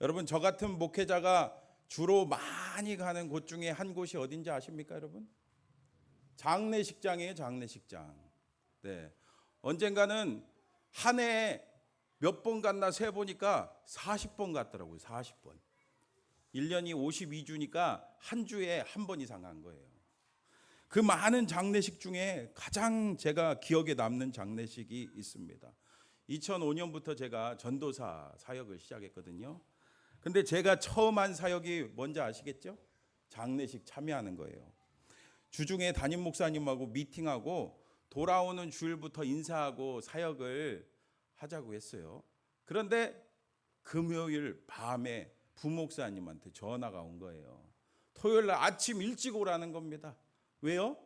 여러분, 저 같은 목회자가 주로 많이 가는 곳 중에 한 곳이 어딘지 아십니까, 여러분? 장례식장이에요, 장례식장. 네. 언젠가는 한 해에 몇 번 갔나 세 보니까 40번 갔더라고요. 40번. 1년이 52주니까 한 주에 한 번 이상 간 거예요. 그 많은 장례식 중에 가장 제가 기억에 남는 장례식이 있습니다. 2005년부터 제가 전도사 사역을 시작했거든요. 근데 제가 처음 한 사역이 뭔지 아시겠죠? 장례식 참여하는 거예요. 주중에 담임 목사님하고 미팅하고 돌아오는 주일부터 인사하고 사역을 하자고 했어요. 그런데 금요일 밤에 부목사님한테 전화가 온 거예요. 토요일 날 아침 일찍 오라는 겁니다. 왜요?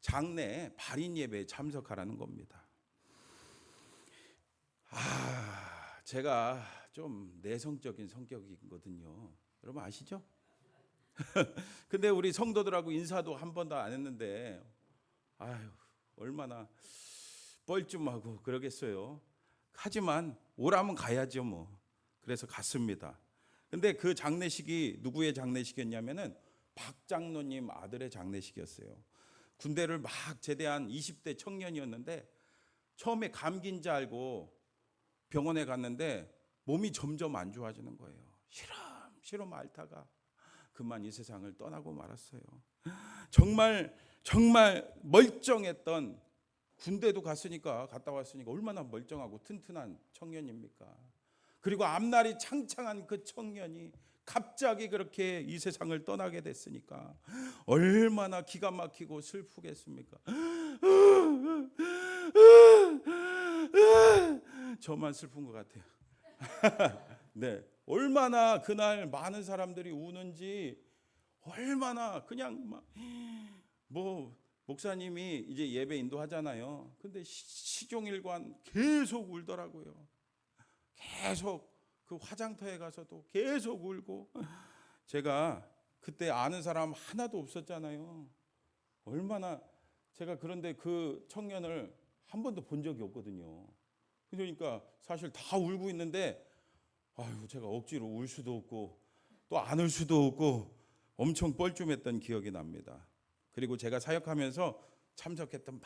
장례 발인 예배에 참석하라는 겁니다. 제가 좀 내성적인 성격이거든요. 여러분 아시죠? 근데 우리 성도들하고 인사도 한 번도 안 했는데 얼마나 뻘쭘하고 그러겠어요. 하지만 오라면 가야죠 뭐. 그래서 갔습니다. 근데 그 장례식이 누구의 장례식이었냐면은 박 장로님 아들의 장례식이었어요. 군대를 막 제대한 20대 청년이었는데 처음에 감기인 줄 알고 병원에 갔는데 몸이 점점 안 좋아지는 거예요. 시름 앓다가 그만 이 세상을 떠나고 말았어요. 정말 멀쩡했던, 군대도 갔다 왔으니까 얼마나 멀쩡하고 튼튼한 청년입니까? 그리고 앞날이 창창한 그 청년이 갑자기 그렇게 이 세상을 떠나게 됐으니까 얼마나 기가 막히고 슬프겠습니까? 저만 슬픈 것 같아요. 네, 얼마나 그날 많은 사람들이 우는지, 얼마나 그냥 목사님이 이제 예배 인도하잖아요. 근데 시종일관 계속 울더라고요. 계속 그 화장터에 가서도 계속 울고, 제가 그때 아는 사람 하나도 없었잖아요. 얼마나 제가, 그런데 그 청년을 한 번도 본 적이 없거든요. 그러니까 사실 다 울고 있는데 제가 억지로 울 수도 없고 또 안 울 수도 없고 엄청 뻘쭘했던 기억이 납니다. 그리고 제가 사역하면서 참석했던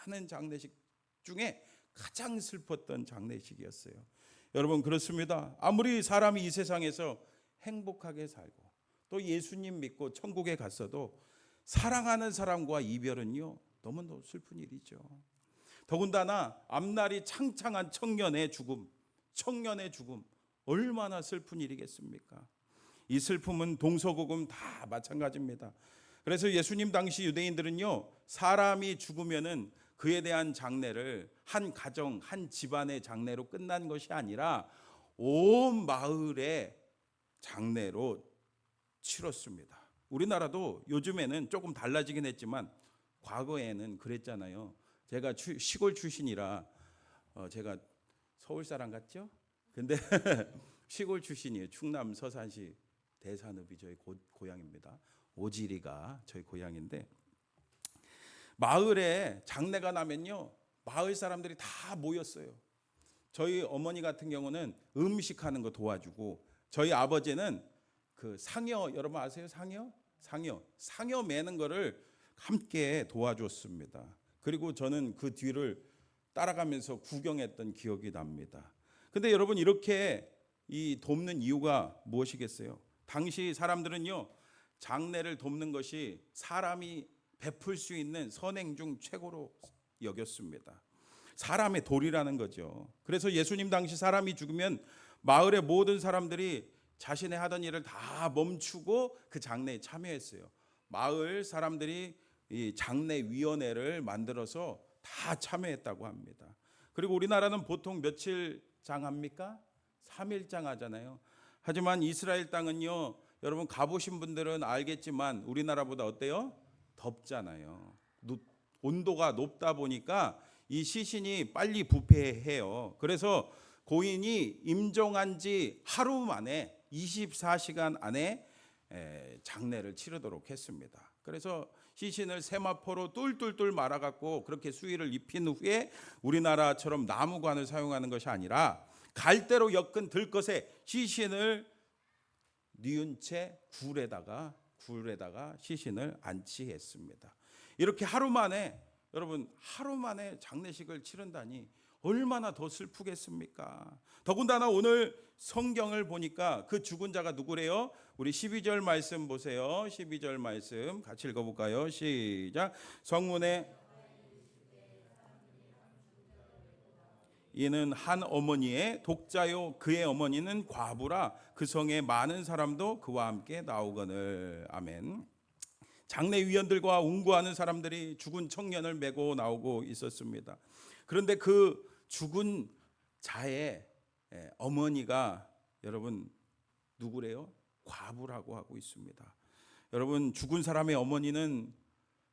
많은 장례식 중에 가장 슬펐던 장례식이었어요. 여러분 그렇습니다. 아무리 사람이 이 세상에서 행복하게 살고 또 예수님 믿고 천국에 갔어도 사랑하는 사람과 이별은요 너무너무 슬픈 일이죠. 더군다나 앞날이 창창한 청년의 죽음 얼마나 슬픈 일이겠습니까? 이 슬픔은 동서고금 다 마찬가지입니다. 그래서 예수님 당시 유대인들은요, 사람이 죽으면은 그에 대한 장례를 한 가정, 한 집안의 장례로 끝난 것이 아니라 온 마을의 장례로 치렀습니다. 우리나라도 요즘에는 조금 달라지긴 했지만 과거에는 그랬잖아요. 제가 시골 출신이라 제가 서울 사람 같죠? 근데 시골 출신이에요. 충남 서산시 대산읍이 저희 고향입니다. 오지리가 저희 고향인데, 마을에 장례가 나면요 마을 사람들이 다 모였어요. 저희 어머니 같은 경우는 음식하는 거 도와주고, 저희 아버지는 그 상여, 여러분 아세요? 상여 매는 거를 함께 도와줬습니다. 그리고 저는 그 뒤를 따라가면서 구경했던 기억이 납니다. 근데 여러분 이렇게 돕는 이유가 무엇이겠어요? 당시 사람들은요 장례를 돕는 것이 사람이 베풀 수 있는 선행 중 최고로 여겼습니다. 사람의 도리라는 거죠. 그래서 예수님 당시 사람이 죽으면 마을의 모든 사람들이 자신의 하던 일을 다 멈추고 그 장례에 참여했어요. 마을 사람들이 이 장례위원회를 만들어서 다 참여했다고 합니다. 그리고 우리나라는 보통 며칠 장합니까? 3일장 하잖아요. 하지만 이스라엘 땅은요, 여러분 가보신 분들은 알겠지만 우리나라보다 어때요? 덥잖아요. 온도가 높다 보니까 이 시신이 빨리 부패해요. 그래서 고인이 임종한 지 하루 만에 24시간 안에 장례를 치르도록 했습니다. 그래서 시신을 세마포로 뚫뚫뚫 말아갖고 그렇게 수의를 입힌 후에 우리나라처럼 나무관을 사용하는 것이 아니라 갈대로 엮은 들것에 시신을 뉘은 채 굴에다가 시신을 안치했습니다. 이렇게 하루 만에, 여러분, 하루 만에 장례식을 치른다니 얼마나 더 슬프겠습니까? 더군다나 오늘 성경을 보니까 그 죽은 자가 누구래요? 우리 12절 말씀 보세요. 12절 말씀 같이 읽어볼까요? 시작. 성문에 이는 한 어머니의 독자요 그의 어머니는 과부라 그 성에 많은 사람도 그와 함께 나오거늘. 아멘. 장례위원들과 운구하는 사람들이 죽은 청년을 메고 나오고 있었습니다. 그런데 그 죽은 자의 어머니가 여러분 누구래요? 과부라고 하고 있습니다. 여러분, 죽은 사람의 어머니는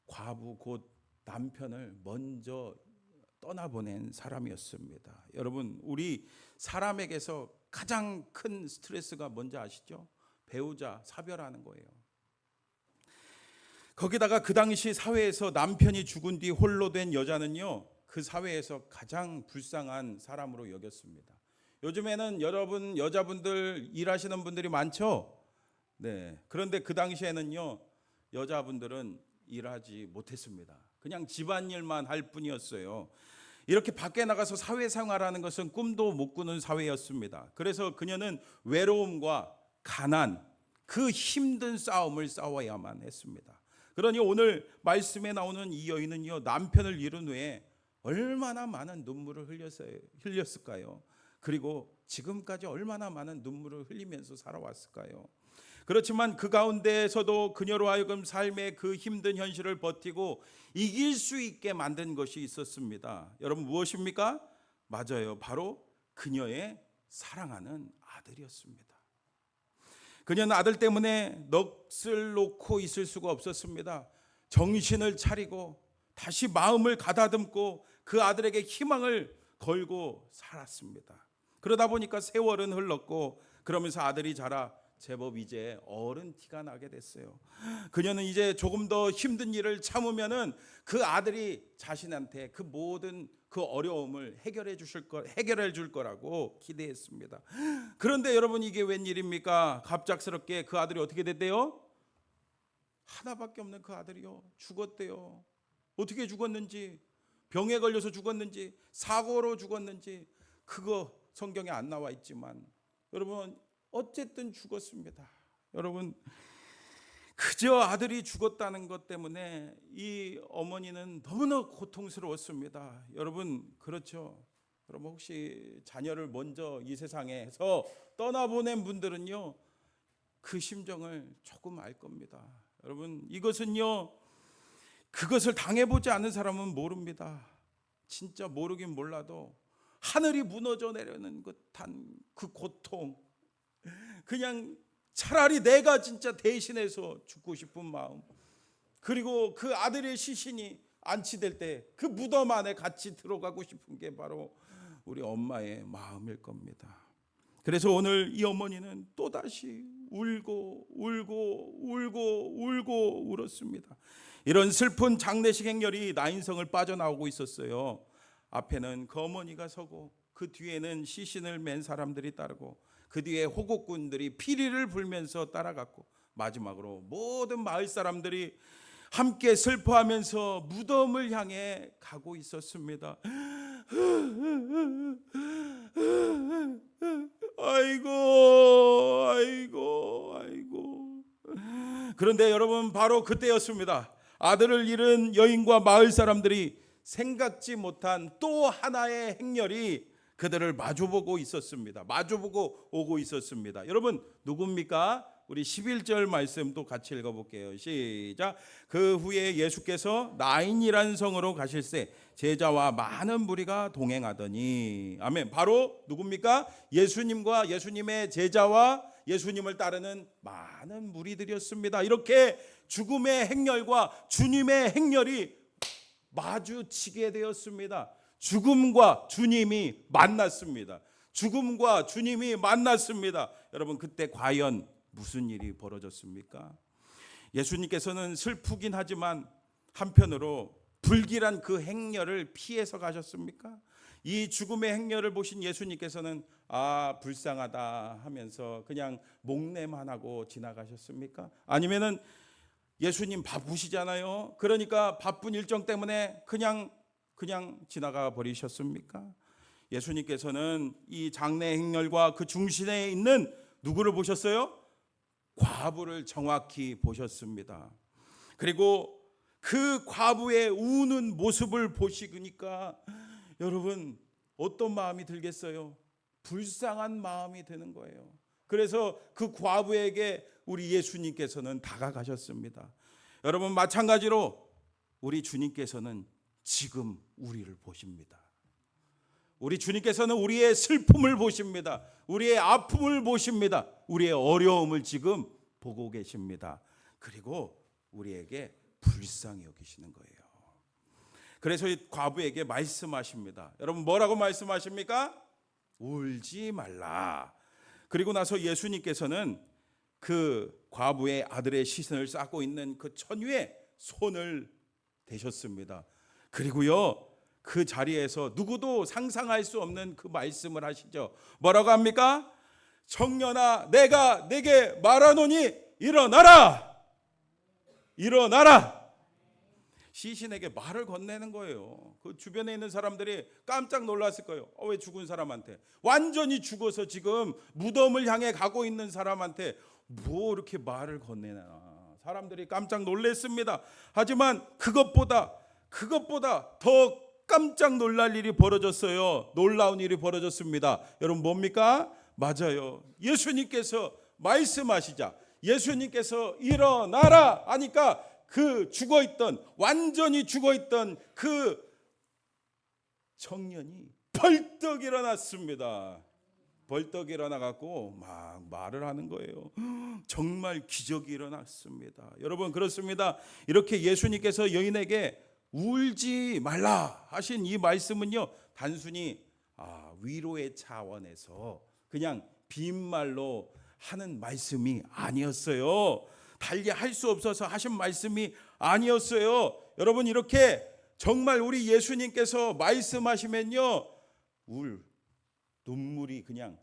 과부 곧 남편을 먼저 떠나보낸 사람이었습니다. 여러분, 우리 사람에게서 가장 큰 스트레스가 뭔지 아시죠? 배우자 사별하는 거예요. 거기다가 그 당시 사회에서 남편이 죽은 뒤 홀로 된 여자는요, 그 사회에서 가장 불쌍한 사람으로 여겼습니다. 요즘에는 여러분 여자분들 일하시는 분들이 많죠? 네. 그런데 그 당시에는요, 여자분들은 일하지 못했습니다. 그냥 집안일만 할 뿐이었어요. 이렇게 밖에 나가서 사회생활하는 것은 꿈도 못 꾸는 사회였습니다. 그래서 그녀는 외로움과 가난, 그 힘든 싸움을 싸워야만 했습니다. 그러니 오늘 말씀에 나오는 이 여인은요, 남편을 잃은 후에 얼마나 많은 눈물을 흘렸을까요? 그리고 지금까지 얼마나 많은 눈물을 흘리면서 살아왔을까요? 그렇지만 그 가운데에서도 그녀로 하여금 삶의 그 힘든 현실을 버티고 이길 수 있게 만든 것이 있었습니다. 여러분, 무엇입니까? 맞아요. 바로 그녀의 사랑하는 아들이었습니다. 그녀는 아들 때문에 넋을 놓고 있을 수가 없었습니다. 정신을 차리고 다시 마음을 가다듬고 그 아들에게 희망을 걸고 살았습니다. 그러다 보니까 세월은 흘렀고, 그러면서 아들이 자라 제법 이제 어른 티가 나게 됐어요. 그녀는 이제 조금 더 힘든 일을 참으면은 그 아들이 자신한테 그 모든 그 어려움을 해결해 줄 거라고 기대했습니다. 그런데 여러분, 이게 웬일입니까? 갑작스럽게 그 아들이 어떻게 됐대요? 하나밖에 없는 그 아들이요, 죽었대요. 어떻게 죽었는지, 병에 걸려서 죽었는지, 사고로 죽었는지, 그거 성경에 안 나와 있지만 여러분, 어쨌든 죽었습니다. 여러분, 그저 아들이 죽었다는 것 때문에 이 어머니는 너무나 고통스러웠습니다. 여러분, 그렇죠? 여러분, 혹시 자녀를 먼저 이 세상에서 떠나보낸 분들은요, 그 심정을 조금 알 겁니다. 여러분, 이것은요, 그것을 당해보지 않은 사람은 모릅니다. 진짜 모르긴 몰라도 하늘이 무너져 내려는 듯한 그 고통, 그냥 차라리 내가 진짜 대신해서 죽고 싶은 마음, 그리고 그 아들의 시신이 안치될 때 그 무덤 안에 같이 들어가고 싶은 게 바로 우리 엄마의 마음일 겁니다. 그래서 오늘 이 어머니는 또다시 울고 울었습니다. 이런 슬픈 장례식 행렬이 나인성을 빠져나오고 있었어요. 앞에는 그 어머니가 서고 그 뒤에는 시신을 맨 사람들이 따르고 그 뒤에 호곡군들이 피리를 불면서 따라갔고 마지막으로 모든 마을 사람들이 함께 슬퍼하면서 무덤을 향해 가고 있었습니다. 아이고. 그런데 여러분, 바로 그때였습니다. 아들을 잃은 여인과 마을 사람들이 생각지 못한 또 하나의 행렬이 그들을 마주보고 오고 있었습니다. 여러분, 누굽니까? 우리 11절 말씀 또 같이 읽어볼게요. 시작. 그 후에 예수께서 나인이란 성으로 가실새 제자와 많은 무리가 동행하더니. 아멘. 바로 누굽니까? 예수님과 예수님의 제자와 예수님을 따르는 많은 무리들이었습니다. 이렇게 죽음의 행렬과 주님의 행렬이 마주치게 되었습니다. 죽음과 주님이 만났습니다. 여러분, 그때 과연 무슨 일이 벌어졌습니까? 예수님께서는 슬프긴 하지만 한편으로 불길한 그 행렬을 피해서 가셨습니까? 이 죽음의 행렬을 보신 예수님께서는 아, 불쌍하다 하면서 그냥 목례만 하고 지나가셨습니까? 아니면은 예수님 바쁘시잖아요. 그러니까 바쁜 일정 때문에 그냥 지나가 버리셨습니까? 예수님께서는 이 장례 행렬과 그 중심에 있는 누구를 보셨어요? 과부를 정확히 보셨습니다. 그리고 그 과부의 우는 모습을 보시니까 여러분 어떤 마음이 들겠어요? 불쌍한 마음이 드는 거예요. 그래서 그 과부에게 우리 예수님께서는 다가가셨습니다. 여러분 마찬가지로 우리 주님께서는 지금 우리를 보십니다. 우리 주님께서는 우리의 슬픔을 보십니다. 우리의 아픔을 보십니다. 우리의 어려움을 지금 보고 계십니다. 그리고 우리에게 불쌍히 여기시는 거예요. 그래서 이 과부에게 말씀하십니다. 여러분 뭐라고 말씀하십니까? 울지 말라. 그리고 나서 예수님께서는 그 과부의 아들의 시선을 쌓고 있는 그 처녀의 손을 대셨습니다. 그리고요 그 자리에서 누구도 상상할 수 없는 그 말씀을 하시죠. 뭐라고 합니까? 청년아 내가 네게 말하노니 일어나라. 일어나라. 시신에게 말을 건네는 거예요. 그 주변에 있는 사람들이 깜짝 놀랐을 거예요. 왜 죽은 사람한테, 완전히 죽어서 지금 무덤을 향해 가고 있는 사람한테 뭐 이렇게 말을 건네나. 사람들이 깜짝 놀랐습니다. 하지만 그것보다 더 깜짝 놀랄 일이 벌어졌어요. 놀라운 일이 벌어졌습니다. 여러분 뭡니까? 맞아요. 예수님께서 말씀하시자 예수님께서 일어나라 하니까 그 완전히 죽어있던 그 청년이 벌떡 일어났습니다. 벌떡 일어나갖고 막 말을 하는 거예요. 정말 기적이 일어났습니다. 여러분 그렇습니다. 이렇게 예수님께서 여인에게 울지 말라 하신 이 말씀은요 단순히 위로의 차원에서 그냥 빈말로 하는 말씀이 아니었어요. 달리 할 수 없어서 하신 말씀이 아니었어요. 여러분 이렇게 정말 우리 예수님께서 말씀하시면요 눈물이 그냥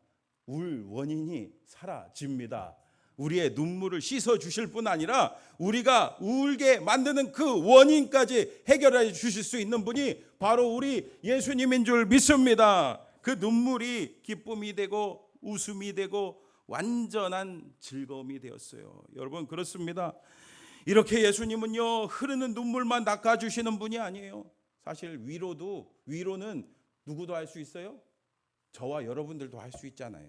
울 원인이 사라집니다. 우리의 눈물을 씻어 주실 뿐 아니라 우리가 울게 만드는 그 원인까지 해결해 주실 수 있는 분이 바로 우리 예수님인 줄 믿습니다. 그 눈물이 기쁨이 되고 웃음이 되고 완전한 즐거움이 되었어요. 여러분 그렇습니다. 이렇게 예수님은요 흐르는 눈물만 닦아주시는 분이 아니에요. 사실 위로는 누구도 할 수 있어요? 저와 여러분들도 할 수 있잖아요.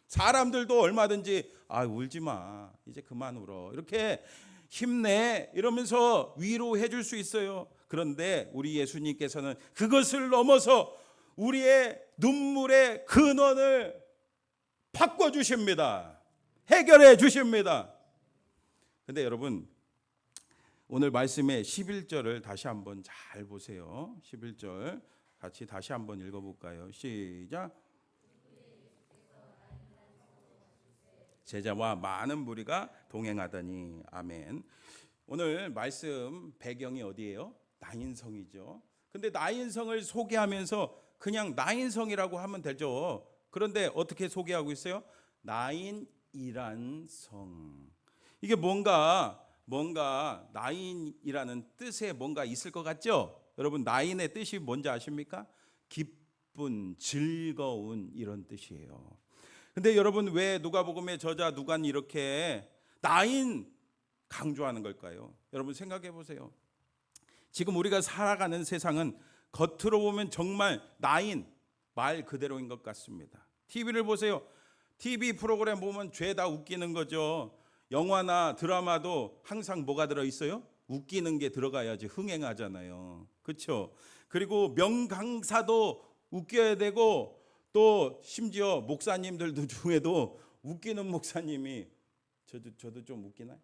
사람들도 얼마든지 울지 마 이제 그만 울어 이렇게 힘내 이러면서 위로해 줄 수 있어요. 그런데 우리 예수님께서는 그것을 넘어서 우리의 눈물의 근원을 바꿔주십니다. 해결해 주십니다. 근데 여러분 오늘 말씀의 11절을 다시 한번 잘 보세요. 11절 같이 다시 한번 읽어볼까요? 시작. 제자와 많은 무리가 동행하더니. 아멘. 오늘 말씀 배경이 어디예요? 나인성이죠. 근데 나인성을 소개하면서 그냥 나인성이라고 하면 되죠. 그런데 어떻게 소개하고 있어요? 나인이란 성. 이게 뭔가 나인이라는 뜻에 뭔가 있을 것 같죠? 여러분 나인의 뜻이 뭔지 아십니까? 기쁜, 즐거운 이런 뜻이에요. 근데 여러분 왜 누가복음의 저자 누가는 이렇게 나인 강조하는 걸까요? 여러분 생각해 보세요. 지금 우리가 살아가는 세상은 겉으로 보면 정말 나인 말 그대로인 것 같습니다. TV를 보세요. TV 프로그램 보면 죄다 웃기는 거죠. 영화나 드라마도 항상 뭐가 들어있어요? 웃기는 게 들어가야지 흥행하잖아요. 그렇죠? 그리고 명강사도 웃겨야 되고 또 심지어 목사님들도 중에도 웃기는 목사님이 저도 좀 웃기나요?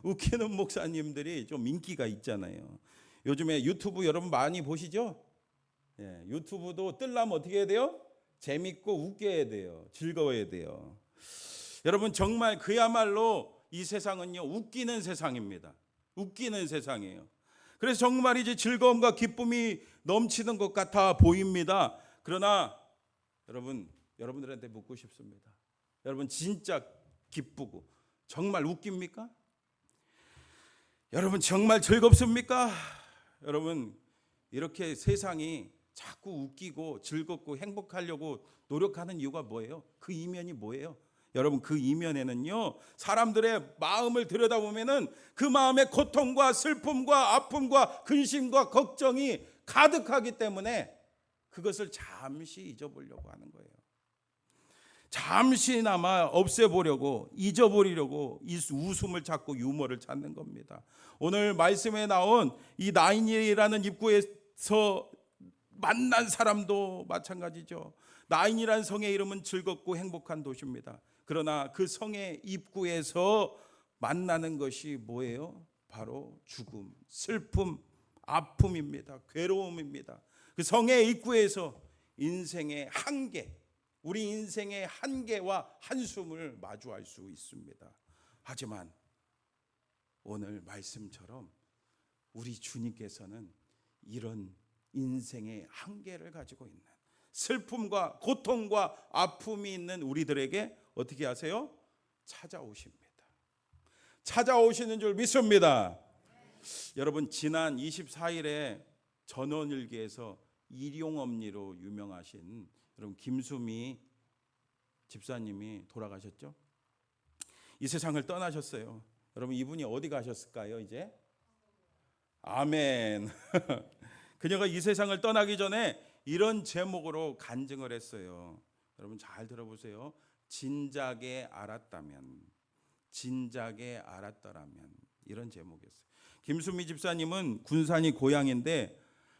웃기는 목사님들이 좀 인기가 있잖아요. 요즘에 유튜브 여러분 많이 보시죠? 예, 유튜브도 뜨려면 어떻게 해야 돼요? 재밌고 웃겨야 돼요. 즐거워야 돼요. 여러분 정말 그야말로 이 세상은요 웃기는 세상입니다. 웃기는 세상이에요. 그래서 정말이지 즐거움과 기쁨이 넘치는 것 같아 보입니다. 그러나 여러분들한테 묻고 싶습니다. 여러분 진짜 기쁘고 정말 웃깁니까? 여러분 정말 즐겁습니까? 여러분 이렇게 세상이 자꾸 웃기고 즐겁고 행복하려고 노력하는 이유가 뭐예요? 그 이면이 뭐예요? 여러분 그 이면에는요, 사람들의 마음을 들여다보면은 그 마음에 고통과 슬픔과 아픔과 근심과 걱정이 가득하기 때문에 그것을 잠시 잊어보려고 하는 거예요. 잠시나마 없애보려고, 잊어버리려고 이 웃음을 찾고 유머를 찾는 겁니다. 오늘 말씀에 나온 이 나인이라는 입구에서 만난 사람도 마찬가지죠. 나인이라는 성의 이름은 즐겁고 행복한 도시입니다. 그러나 그 성의 입구에서 만나는 것이 뭐예요? 바로 죽음, 슬픔, 아픔입니다. 괴로움입니다. 그 성의 입구에서 인생의 한계, 우리 인생의 한계와 한숨을 마주할 수 있습니다. 하지만 오늘 말씀처럼 우리 주님께서는 이런 인생의 한계를 가지고 있는, 슬픔과 고통과 아픔이 있는 우리들에게 어떻게 하세요? 찾아오십니다. 찾아오시는 줄 믿습니다. 여러분 지난 24일에 전원일기에서 일용엄니로 유명하신 여러분 김수미 집사님이 돌아가셨죠? 이 세상을 떠나셨어요. 여러분 이분이 어디 가셨을까요? 이제 아멘. 그녀가 이 세상을 떠나기 전에 이런 제목으로 간증을 했어요. 여러분 잘 들어보세요. 진작에 알았다면, 진작에 알았더라면, 이런 제목이었어요. 김수미 집사님은 군산이 고향인데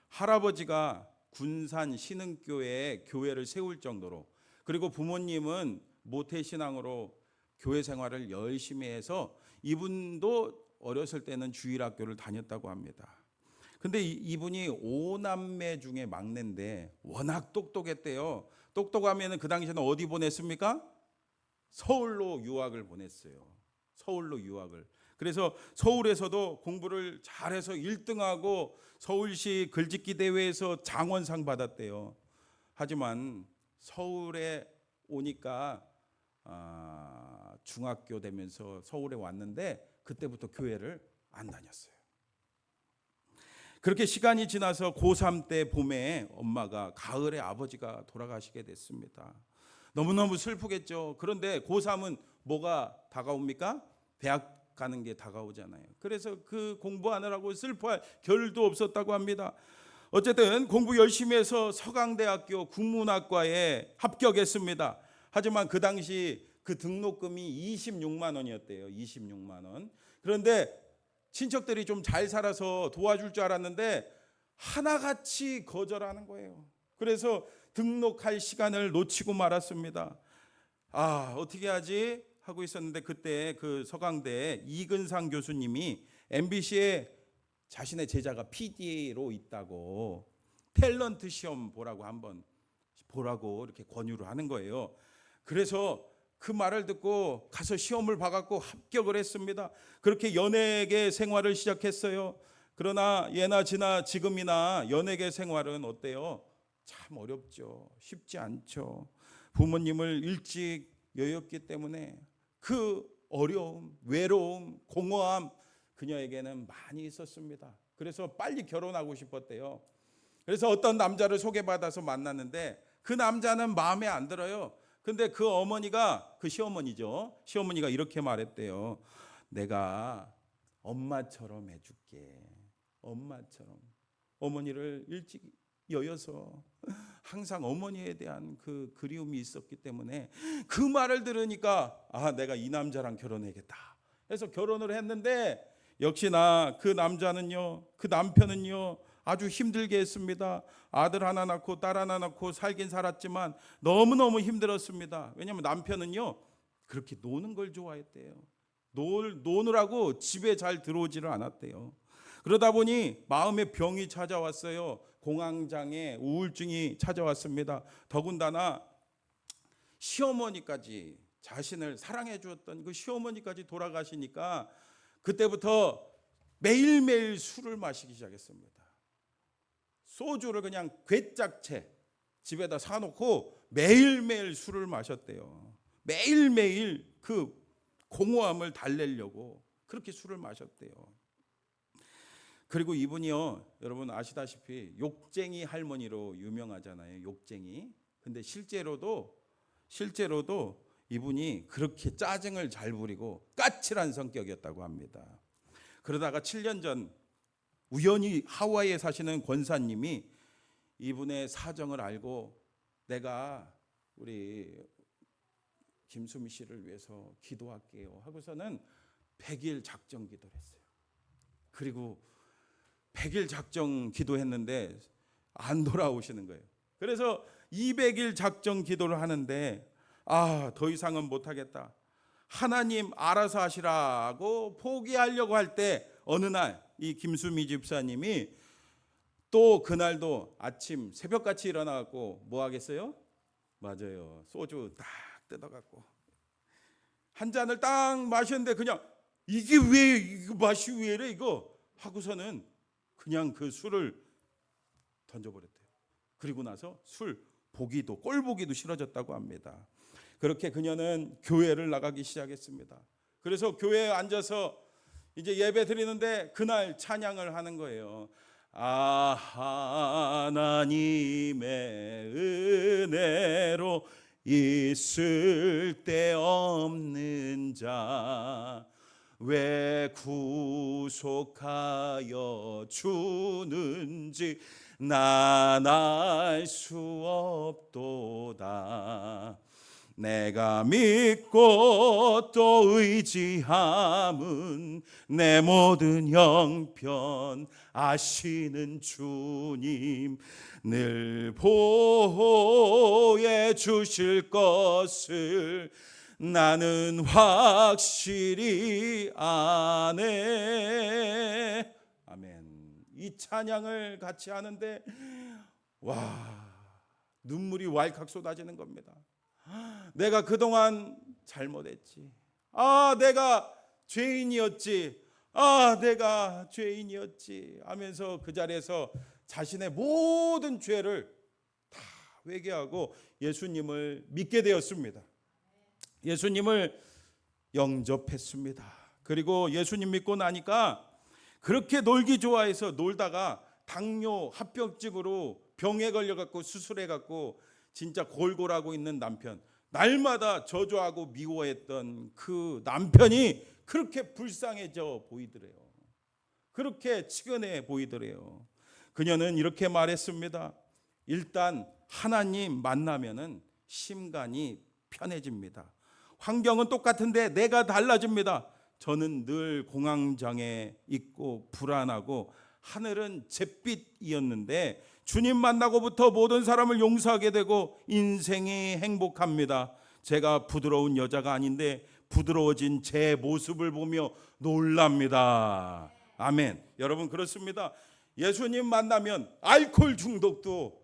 할아버지가 군산 신흥교회에 교회를 세울 정도로, 그리고 부모님은 모태신앙으로 교회 생활을 열심히 해서 이분도 어렸을 때는 주일학교를 다녔다고 합니다. 근데 이분이 5남매 중에 막내인데 워낙 똑똑했대요. 똑똑하면 그 당시에는 어디 보냈습니까? 서울로 유학을 보냈어요. 서울로 유학을. 그래서 서울에서도 공부를 잘해서 1등하고 서울시 글짓기 대회에서 장원상 받았대요. 하지만 서울에 오니까 중학교 되면서 서울에 왔는데 그때부터 교회를 안 다녔어요. 그렇게 시간이 지나서 고3 때 봄에 엄마가, 가을에 아버지가 돌아가시게 됐습니다. 너무너무 슬프겠죠. 그런데 고3은 뭐가 다가옵니까? 대학 가는 게 다가오잖아요. 그래서 그 공부하느라고 슬퍼할 겨를도 없었다고 합니다. 어쨌든 공부 열심히 해서 서강대학교 국문학과에 합격했습니다. 하지만 그 당시 그 등록금이 26만 원이었대요. 26만 원. 그런데 친척들이 좀 잘 살아서 도와줄 줄 알았는데 하나같이 거절하는 거예요. 그래서 등록할 시간을 놓치고 말았습니다. 어떻게 하지? 하고 있었는데 그때 그 서강대 이근상 교수님이 MBC에 자신의 제자가 PD로 있다고 탤런트 시험 보라고 한번 보라고 이렇게 권유를 하는 거예요. 그래서 그 말을 듣고 가서 시험을 봐갖고 합격을 했습니다. 그렇게 연예계 생활을 시작했어요. 그러나 예나 지나 지금이나 연예계 생활은 어때요? 참 어렵죠. 쉽지 않죠. 부모님을 일찍 여였기 때문에 그 어려움, 외로움, 공허함 그녀에게는 많이 있었습니다. 그래서 빨리 결혼하고 싶었대요. 그래서 어떤 남자를 소개받아서 만났는데 그 남자는 마음에 안 들어요. 근데 그 어머니가, 그 시어머니죠. 시어머니가 이렇게 말했대요. 내가 엄마처럼 해줄게. 엄마처럼. 어머니를 일찍 여여서 항상 어머니에 대한 그 그리움이 있었기 때문에 그 말을 들으니까 내가 이 남자랑 결혼해야겠다 해서 결혼을 했는데 역시나 그 남자는요, 그 남편은요 아주 힘들게 했습니다. 아들 하나 낳고 딸 하나 낳고 살긴 살았지만 너무너무 힘들었습니다. 왜냐하면 남편은요 그렇게 노는 걸 좋아했대요. 노느라고 집에 잘 들어오지를 않았대요. 그러다 보니 마음의 병이 찾아왔어요. 공황장애, 우울증이 찾아왔습니다. 더군다나 시어머니까지, 자신을 사랑해 주었던 그 시어머니까지 돌아가시니까 그때부터 매일매일 술을 마시기 시작했습니다. 소주를 그냥 괴짝채 집에다 사놓고 매일매일 술을 마셨대요. 매일매일 그 공허함을 달래려고 그렇게 술을 마셨대요. 그리고 이분이요, 여러분 아시다시피 욕쟁이 할머니로 유명하잖아요. 욕쟁이. 근데 실제로도 이분이 그렇게 짜증을 잘 부리고 까칠한 성격이었다고 합니다. 그러다가 7년 전 우연히 하와이에 사시는 권사님이 이분의 사정을 알고 내가 우리 김수미 씨를 위해서 기도할게요 하고서는 100일 작정 기도를 했어요. 그리고 100일 작정 기도했는데 안 돌아오시는 거예요. 그래서 200일 작정 기도를 하는데 더 이상은 못하겠다, 하나님 알아서 하시라고 포기하려고 할 때 어느 날 이 김수미 집사님이 또 그날도 아침 새벽같이 일어나갖고 뭐 하겠어요? 맞아요, 소주 딱 뜯어갖고 한 잔을 딱 마셨는데 그냥 이게 왜 이거 맛이 왜 이래 이거 하고서는 그냥 그 술을 던져버렸대요. 그리고 나서 술 보기도 꼴보기도 싫어졌다고 합니다. 그렇게 그녀는 교회를 나가기 시작했습니다. 그래서 교회에 앉아서 이제 예배 드리는데 그날 찬양을 하는 거예요. 하나님의 은혜로 있을 데 없는 자 왜 구속하여 주는지 난 알 수 없도다. 내가 믿고 또 의지함은 내 모든 형편 아시는 주님 늘 보호해 주실 것을 나는 확실히 아네. 아멘. 이 찬양을 같이 하는데 눈물이 왈칵 쏟아지는 겁니다. 내가 그동안 잘못했지. 내가 죄인이었지. 내가 죄인이었지 하면서 그 자리에서 자신의 모든 죄를 다 회개하고 예수님을 믿게 되었습니다. 예수님을 영접했습니다. 그리고 예수님 믿고 나니까 그렇게 놀기 좋아해서 놀다가 당뇨 합병증으로 병에 걸려갖고 수술해갖고 진짜 골골하고 있는 남편, 날마다 저주하고 미워했던 그 남편이 그렇게 불쌍해져 보이더래요. 그렇게 치근해 보이더래요. 그녀는 이렇게 말했습니다. 일단 하나님 만나면은 심간이 편해집니다. 환경은 똑같은데 내가 달라집니다. 저는 늘 공황장애 있고 불안하고 하늘은 잿빛이었는데 주님 만나고부터 모든 사람을 용서하게 되고 인생이 행복합니다. 제가 부드러운 여자가 아닌데 부드러워진 제 모습을 보며 놀랍니다. 아멘. 여러분 그렇습니다. 예수님 만나면 알코올 중독도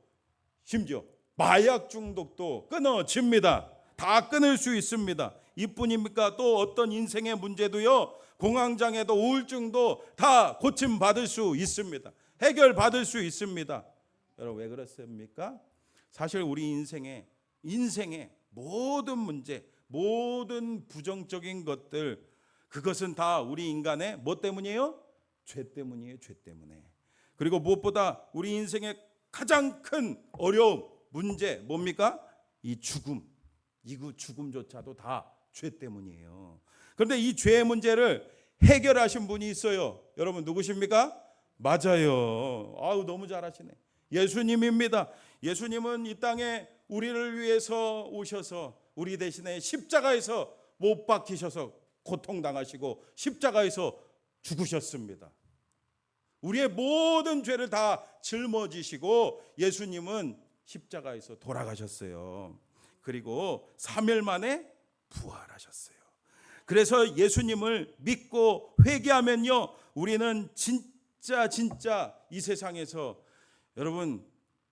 심지어 마약 중독도 끊어집니다. 다 끊을 수 있습니다. 이뿐입니까? 또 어떤 인생의 문제도요, 공황장애도 우울증도 다 고침받을 수 있습니다. 해결받을 수 있습니다. 여러분 왜 그렇습니까? 사실 우리 인생의 모든 문제, 모든 부정적인 것들, 그것은 다 우리 인간의 뭐 때문이에요? 죄 때문이에요. 죄 때문에. 그리고 무엇보다 우리 인생의 가장 큰 어려움, 문제 뭡니까? 이 죽음. 이 죽음조차도 다 죄 때문이에요. 그런데 이 죄의 문제를 해결하신 분이 있어요. 여러분 누구십니까? 맞아요. 너무 잘하시네. 예수님입니다. 예수님은 이 땅에 우리를 위해서 오셔서 우리 대신에 십자가에서 못 박히셔서 고통당하시고 십자가에서 죽으셨습니다. 우리의 모든 죄를 다 짊어지시고 예수님은 십자가에서 돌아가셨어요. 그리고 3일 만에 부활하셨어요. 그래서 예수님을 믿고 회개하면요, 우리는 진짜 이 세상에서 여러분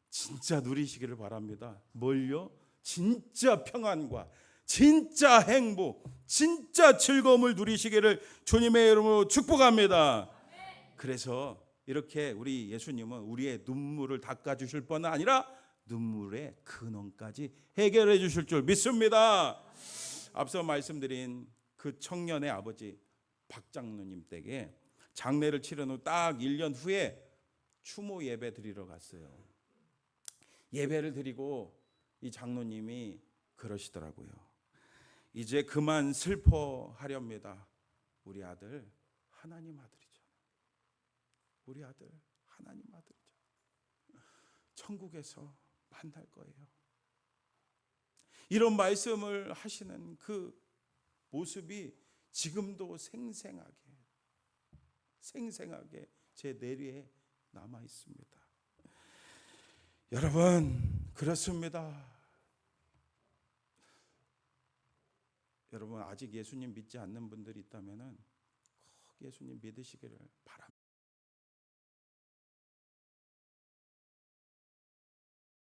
진짜 누리시기를 바랍니다. 뭘요? 진짜 평안과 진짜 행복, 진짜 즐거움을 누리시기를 주님의 이름으로 축복합니다. 그래서 이렇게 우리 예수님은 우리의 눈물을 닦아주실 뿐 아니라 눈물의 근원까지 해결해 주실 줄 믿습니다. 앞서 말씀드린 그 청년의 아버지 박 장로님 댁에 장례를 치른 후 딱 1년 후에 추모 예배 드리러 갔어요. 예배를 드리고 이 장로님이 그러시더라고요. 이제 그만 슬퍼하렵니다. 우리 아들 하나님 아들이죠. 우리 아들 하나님 아들이죠. 천국에서 만날 거예요. 이런 말씀을 하시는 그 모습이 지금도 생생하게 제 뇌리에 남아 있습니다. 여러분, 그렇습니다. 여러분, 아직 예수님 믿지 않는 분들이 있다면은 꼭 예수님 믿으시기를 바랍니다.